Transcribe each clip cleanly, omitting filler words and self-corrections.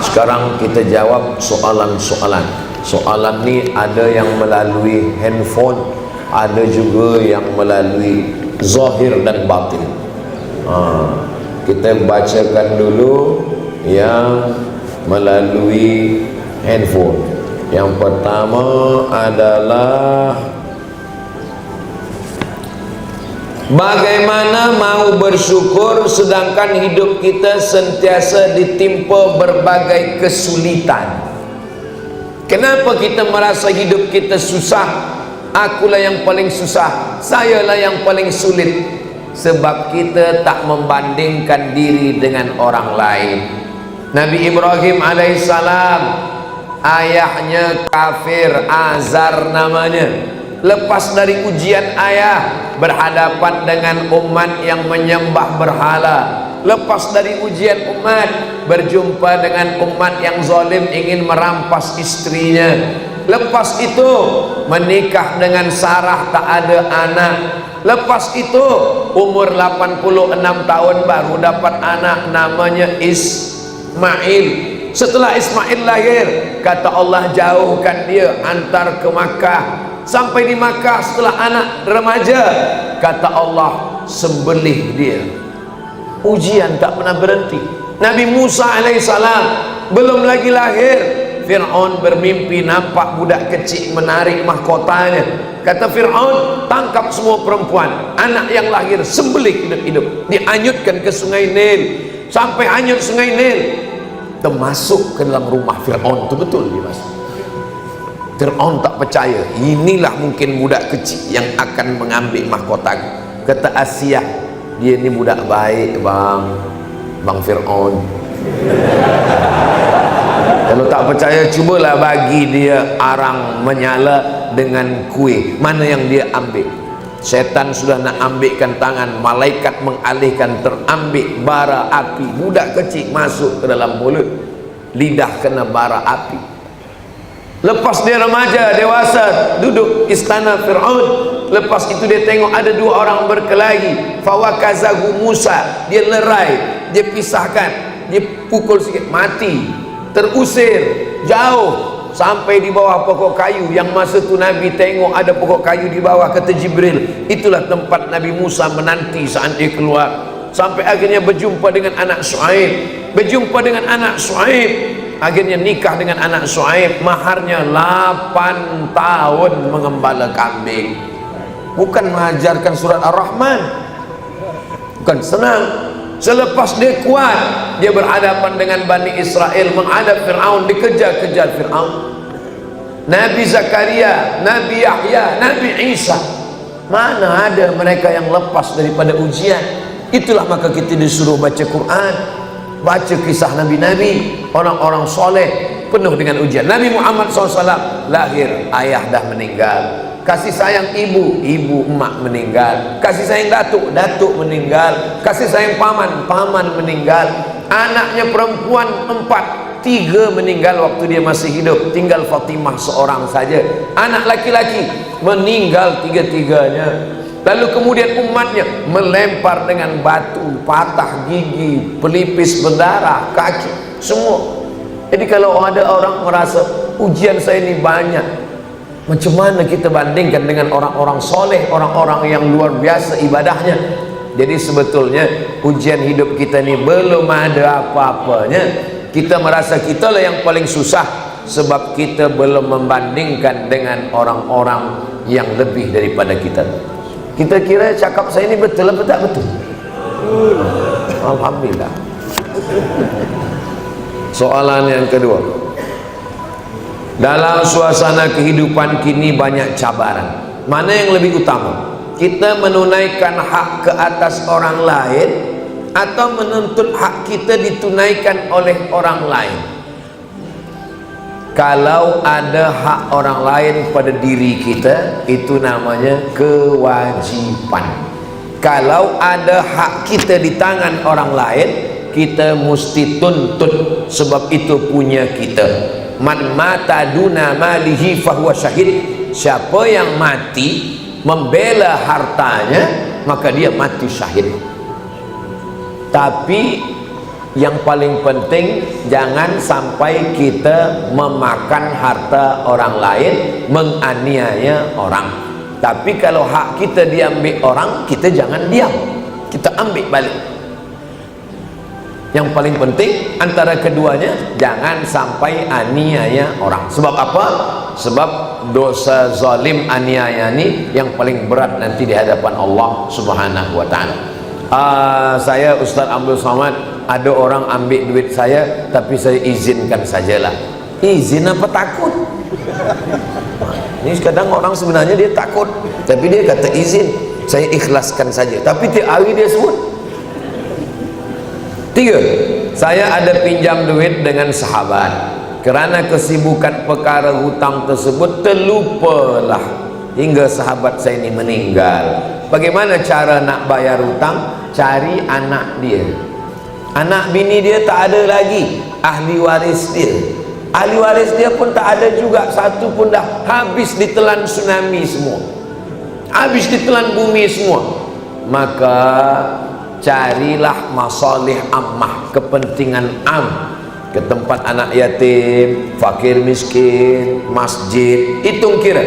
Sekarang kita jawab soalan-soalan. Soalan ni ada yang melalui handphone, ada juga yang melalui zahir dan batin. Kita bacakan dulu yang melalui handphone. Yang pertama adalah, bagaimana mau bersyukur sedangkan hidup kita sentiasa ditimpa berbagai kesulitan? Kenapa kita merasa hidup kita susah? Akulah yang paling susah, sayalah yang paling sulit. Sebab kita tak membandingkan diri dengan orang lain. Nabi Ibrahim alaihissalam, ayahnya kafir, Azar namanya. Lepas dari ujian ayah, berhadapan dengan umat yang menyembah berhala. Lepas dari ujian umat, berjumpa dengan umat yang zalim ingin merampas istrinya. Lepas itu menikah dengan Sarah, tak ada anak. Lepas itu umur 86 tahun baru dapat anak, namanya Ismail. Setelah Ismail lahir, kata Allah jauhkan dia, antar ke Makkah. Sampai di Makkah setelah anak remaja, kata Allah sembelih dia. Ujian tak pernah berhenti. Nabi Musa alaihissalam belum lagi lahir, Fir'aun bermimpi nampak budak kecil menarik mahkotanya. Kata Fir'aun, tangkap semua perempuan, anak yang lahir sembelih hidup-hidup, dianyutkan ke sungai Nil. Sampai hanyut sungai Nil, termasuk ke dalam rumah Fir'aun. Itu betul dia masuk. Fir'aun tak percaya, inilah mungkin budak kecil yang akan mengambil mahkota. Kata Asia, dia ni budak baik bang Fir'aun. Kalau tak percaya, cubalah bagi dia arang menyala dengan kuih. Mana yang dia ambil? Setan sudah nak ambilkan tangan, malaikat mengalihkan, terambil bara api. Budak kecil masuk ke dalam mulut, lidah kena bara api. Lepas dia remaja, dewasa, duduk istana Fir'aun. Lepas itu dia tengok ada dua orang berkelahi. Fawakazahu Musa, dia lerai, dia pisahkan, dia pukul sikit, mati, terusir jauh sampai di bawah pokok kayu. Yang masa tu Nabi tengok ada pokok kayu di bawah, kata Jibril, itulah tempat Nabi Musa menanti saat dia keluar. Sampai akhirnya berjumpa dengan anak Shu'aib. Berjumpa dengan anak Shu'aib, akhirnya nikah dengan anak Shu'aib. Maharnya 8 tahun mengembala kambing. Bukan mengajarkan surat Ar-Rahman, bukan senang. Selepas dia kuat, dia berhadapan dengan Bani Israel, menghadap Fir'aun, dikejar-kejar Fir'aun. Nabi Zakaria, Nabi Yahya, Nabi Isa, mana ada mereka yang lepas daripada ujian? Itulah maka kita disuruh baca Quran, baca kisah Nabi-Nabi, orang-orang soleh, penuh dengan ujian. Nabi Muhammad SAW lahir, ayah dah meninggal. Kasih sayang ibu, emak meninggal. Kasih sayang datuk meninggal. Kasih sayang paman meninggal. Anaknya perempuan 4, 3 meninggal waktu dia masih hidup. Tinggal Fatimah seorang saja. Anak laki-laki meninggal 3-3-nya. Lalu kemudian umatnya melempar dengan batu, patah gigi, pelipis berdarah, kaki, semua. Jadi kalau ada orang merasa ujian saya ini banyak, macam mana kita bandingkan dengan orang-orang soleh, orang-orang yang luar biasa ibadahnya? Jadi sebetulnya ujian hidup kita ini belum ada apa-apanya. Kita merasa kita lah yang paling susah, sebab kita belum membandingkan dengan orang-orang yang lebih daripada kita. Kita kira cakap saya ini betul atau tak betul? Alhamdulillah. Soalan yang kedua, dalam suasana kehidupan kini banyak cabaran, mana yang lebih utama? Kita menunaikan hak ke atas orang lain, atau menuntut hak kita ditunaikan oleh orang lain? Kalau ada hak orang lain pada diri kita, itu namanya kewajiban. Kalau ada hak kita di tangan orang lain, kita mesti tuntut, sebab itu punya kita. Man mata duna malihi fahuwa syahid. siapa yang mati membela hartanya, maka dia mati syahid. Tapi yang paling penting, jangan sampai kita memakan harta orang lain, menganiaya orang. Tapi kalau hak kita diambil orang, kita jangan diam, kita ambil balik. Yang paling penting antara keduanya, jangan sampai aniaya orang. Sebab apa? Sebab dosa zalim aniaya ini yang paling berat nanti di hadapan Allah Subhanahu wa taala. Saya Ustaz Abdul Somad, ada orang ambil duit saya, tapi saya izinkan sajalah. Izin apa takut? Ini kadang orang sebenarnya dia takut, tapi dia kata izin, saya ikhlaskan saja. Tapi tiap hari dia sebut. 3. Saya ada pinjam duit dengan sahabat. Kerana kesibukan perkara hutang tersebut, terlupalah hingga sahabat saya ini meninggal. Bagaimana cara nak bayar hutang? Cari anak dia. Anak bini dia tak ada lagi, ahli waris dia. Ahli waris dia pun tak ada juga, satu pun dah habis ditelan tsunami semua, habis ditelan bumi semua. Maka carilah masalih ammah, kepentingan am, ke tempat anak yatim, fakir miskin, masjid. Hitung kira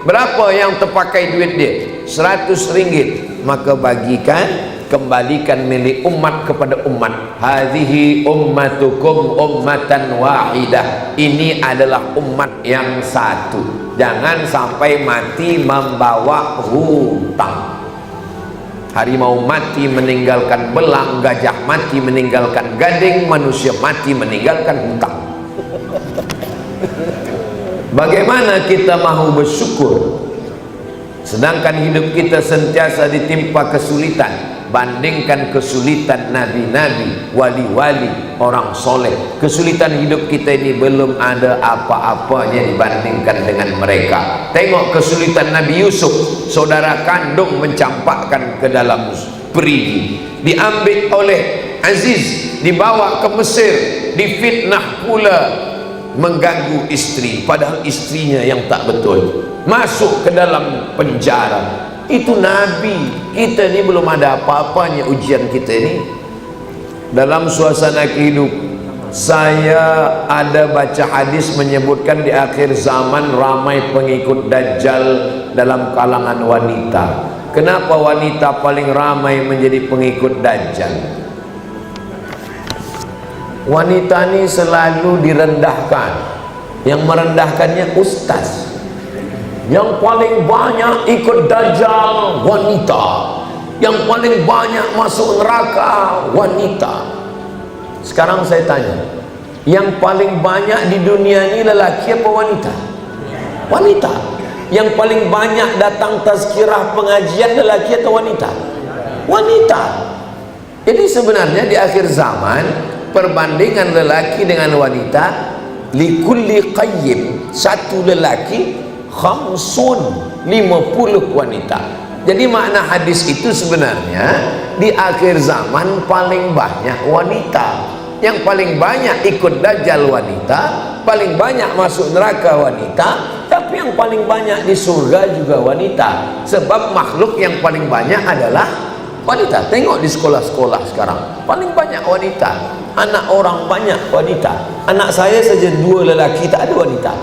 berapa yang terpakai duit dia, 100 ringgit, maka bagikan, kembalikan milik umat kepada umat. Hadhihi ummatukum ummatan wahidah, ini adalah umat yang satu. Jangan sampai mati membawa hutang. Harimau mati meninggalkan belang, gajah mati meninggalkan gading, manusia mati meninggalkan hutang. Bagaimana kita mahu bersyukur sedangkan hidup kita sentiasa ditimpa kesulitan? Bandingkan kesulitan nabi-nabi, wali-wali, orang soleh. Kesulitan hidup kita ini belum ada apa-apanya dibandingkan dengan mereka. Tengok kesulitan Nabi Yusuf, saudara kandung mencampakkan ke dalam perigi, diambil oleh Aziz, dibawa ke Mesir, difitnah pula, mengganggu istri, padahal istrinya yang tak betul, masuk ke dalam penjara. Itu Nabi. Kita ni belum ada apa-apanya ujian kita ni. Dalam suasana kehidupan, saya ada baca hadis menyebutkan di akhir zaman ramai pengikut Dajjal dalam kalangan wanita. Kenapa wanita paling ramai menjadi pengikut Dajjal? Wanita ni selalu direndahkan. Yang merendahkannya ustaz. Yang paling banyak ikut Dajjal wanita, yang paling banyak masuk neraka wanita. Sekarang saya tanya, yang paling banyak di dunia ini lelaki apa wanita? Wanita. Yang paling banyak datang tazkirah pengajian lelaki atau wanita? Wanita. Jadi sebenarnya di akhir zaman, perbandingan lelaki dengan wanita, likulli qayyim, satu lelaki khamsun, 50 wanita. Jadi makna hadis itu sebenarnya di akhir zaman paling banyak wanita. Yang paling banyak ikut Dajjal wanita, paling banyak masuk neraka wanita, tapi yang paling banyak di surga juga wanita. Sebab makhluk yang paling banyak adalah wanita. Tengok di sekolah-sekolah sekarang, paling banyak wanita. Anak orang banyak wanita. Anak saya saja 2 lelaki, tak ada wanita.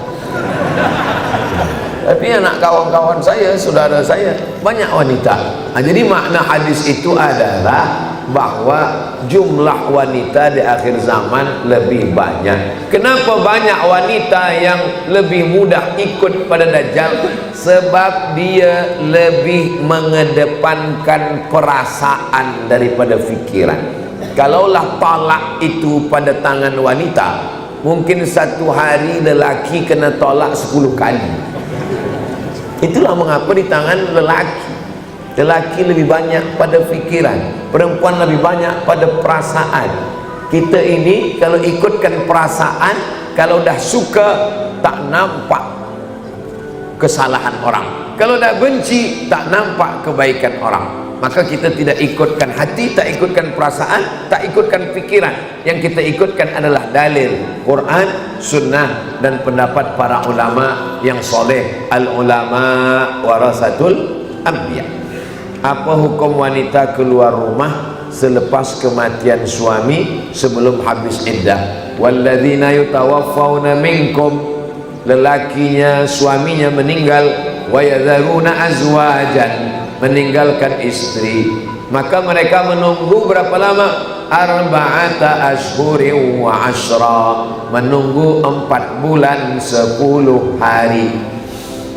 Tapi anak kawan-kawan saya, saudara saya, banyak wanita. Jadi makna hadis itu adalah bahwa jumlah wanita di akhir zaman lebih banyak. Kenapa banyak wanita yang lebih mudah ikut pada Dajjal? Sebab dia lebih mengedepankan perasaan daripada fikiran. Kalaulah talak itu pada tangan wanita, mungkin satu hari lelaki kena tolak 10 kali. Itulah mengapa di tangan lelaki, lelaki lebih banyak pada fikiran, perempuan lebih banyak pada perasaan. Kita ini kalau ikutkan perasaan, kalau dah suka tak nampak kesalahan orang, kalau dah benci tak nampak kebaikan orang. Maka kita tidak ikutkan hati, tak ikutkan perasaan, tak ikutkan pikiran. Yang kita ikutkan adalah dalil Quran, sunnah, dan pendapat para ulama yang soleh. Al ulama warasatul anbiya. Apa hukum wanita keluar rumah selepas kematian suami sebelum habis iddah? Walladzina yutawaffawna minkum, lelakinya suaminya meninggal, wa yadharuna azwajan, meninggalkan istri, maka mereka menunggu berapa lama? Arba'ata ashhurin wa ashra, menunggu 4 bulan 10 hari.